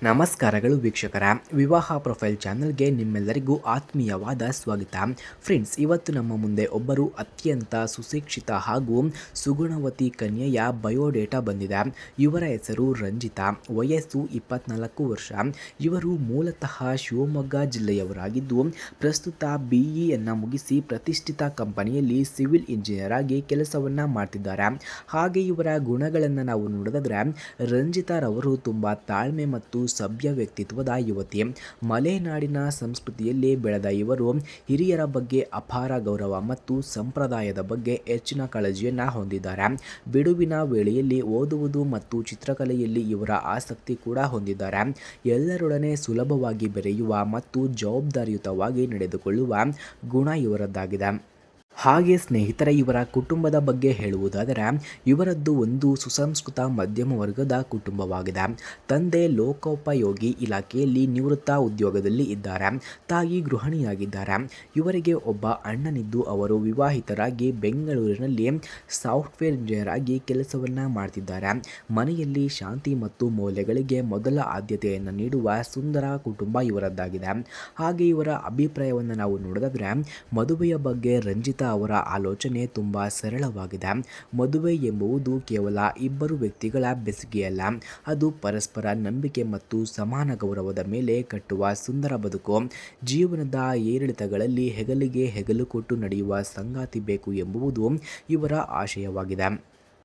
ನಮಸ್ಕಾರಗಳು ವೀಕ್ಷಕರ ವಿವಾಹ ಪ್ರೊಫೈಲ್ ಚಾನಲ್ಗೆ ನಿಮ್ಮೆಲ್ಲರಿಗೂ ಆತ್ಮೀಯವಾದ ಸ್ವಾಗತ. ಫ್ರೆಂಡ್ಸ್, ಇವತ್ತು ನಮ್ಮ ಮುಂದೆ ಒಬ್ಬರು ಅತ್ಯಂತ ಸುಶಿಕ್ಷಿತ ಹಾಗೂ ಸುಗುಣವತಿ ಕನ್ಯೆಯ ಬಯೋಡೇಟಾ ಬಂದಿದೆ. ಇವರ ಹೆಸರು ರಂಜಿತಾ, ವಯಸ್ಸು 24 ವರ್ಷ. ಇವರು ಮೂಲತಃ ಶಿವಮೊಗ್ಗ ಜಿಲ್ಲೆಯವರಾಗಿದ್ದು ಪ್ರಸ್ತುತ BE ಮುಗಿಸಿ ಪ್ರತಿಷ್ಠಿತ ಕಂಪನಿಯಲ್ಲಿ ಸಿವಿಲ್ ಇಂಜಿನಿಯರ್ ಆಗಿ ಕೆಲಸವನ್ನು ಮಾಡ್ತಿದ್ದಾರೆ. ಹಾಗೆ ಇವರ ಗುಣಗಳನ್ನು ನಾವು ನೋಡಿದ್ರೆ ರಂಜಿತಾರವರು ತುಂಬ ತಾಳ್ಮೆ ಮತ್ತು ಸಭ್ಯ ವ್ಯಕ್ತಿತ್ವದ ಯುವತಿ. ಮಲೆನಾಡಿನ ಸಂಸ್ಕೃತಿಯಲ್ಲಿ ಬೆಳೆದ ಇವರು ಹಿರಿಯರ ಬಗ್ಗೆ ಅಪಾರ ಗೌರವ ಮತ್ತು ಸಂಪ್ರದಾಯದ ಬಗ್ಗೆ ಹೆಚ್ಚಿನ ಕಾಳಜಿಯನ್ನು ಹೊಂದಿದ್ದಾರೆ. ಬಿಡುವಿನ ವೇಳೆಯಲ್ಲಿ ಓದುವುದು ಮತ್ತು ಚಿತ್ರಕಲೆಯಲ್ಲಿ ಇವರ ಆಸಕ್ತಿ ಕೂಡ ಹೊಂದಿದ್ದಾರೆ. ಎಲ್ಲರೊಡನೆ ಸುಲಭವಾಗಿ ಬೆರೆಯುವ ಮತ್ತು ಜವಾಬ್ದಾರಿಯುತವಾಗಿ ನಡೆದುಕೊಳ್ಳುವ ಗುಣ ಇವರದ್ದಾಗಿದೆ. ಹಾಗೆ ಸ್ನೇಹಿತರೆ, ಇವರ ಕುಟುಂಬದ ಬಗ್ಗೆ ಹೇಳುವುದಾದರೆ ಇವರದ್ದು ಒಂದು ಸುಸಂಸ್ಕೃತ ಮಧ್ಯಮ ವರ್ಗದ ಕುಟುಂಬವಾಗಿದೆ. ತಂದೆ ಲೋಕೋಪಯೋಗಿ ಇಲಾಖೆಯಲ್ಲಿ ನಿವೃತ್ತ ಉದ್ಯೋಗದಲ್ಲಿ ಇದ್ದಾರೆ. ತಾಯಿ ಗೃಹಿಣಿಯಾಗಿದ್ದಾರೆ. ಇವರಿಗೆ ಒಬ್ಬ ಅಣ್ಣನಿದ್ದು ಅವರು ವಿವಾಹಿತರಾಗಿ ಬೆಂಗಳೂರಿನಲ್ಲಿ ಸಾಫ್ಟ್ವೇರ್ ಇಂಜಿನಿಯರ್ ಆಗಿ ಕೆಲಸವನ್ನು ಮಾಡ್ತಿದ್ದಾರೆ. ಮನೆಯಲ್ಲಿ ಶಾಂತಿ ಮತ್ತು ಮೌಲ್ಯಗಳಿಗೆ ಮೊದಲ ಆದ್ಯತೆಯನ್ನು ನೀಡುವ ಸುಂದರ ಕುಟುಂಬ ಇವರದ್ದಾಗಿದೆ. ಹಾಗೆ ಇವರ ಅಭಿಪ್ರಾಯವನ್ನು ನಾವು ನೋಡಿದ್ರೆ ಮದುವೆಯ ಬಗ್ಗೆ ರಂಜಿತಾ ಅವರ ಆಲೋಚನೆ ತುಂಬ ಸರಳವಾಗಿದೆ. ಮದುವೆ ಎಂಬುದು ಕೇವಲ ಇಬ್ಬರು ವ್ಯಕ್ತಿಗಳ ಬೆಸುಗೆಯಲ್ಲ, ಅದು ಪರಸ್ಪರ ನಂಬಿಕೆ ಮತ್ತು ಸಮಾನ ಗೌರವದ ಮೇಲೆ ಕಟ್ಟುವ ಸುಂದರ ಬದುಕು. ಜೀವನದ ಏರಿಳಿತಗಳಲ್ಲಿ ಹೆಗಲಿಗೆ ಹೆಗಲು ಕೊಟ್ಟು ನಡೆಯುವ ಸಂಗಾತಿ ಬೇಕು ಎಂಬುದು ಇವರ ಆಶಯವಾಗಿದೆ.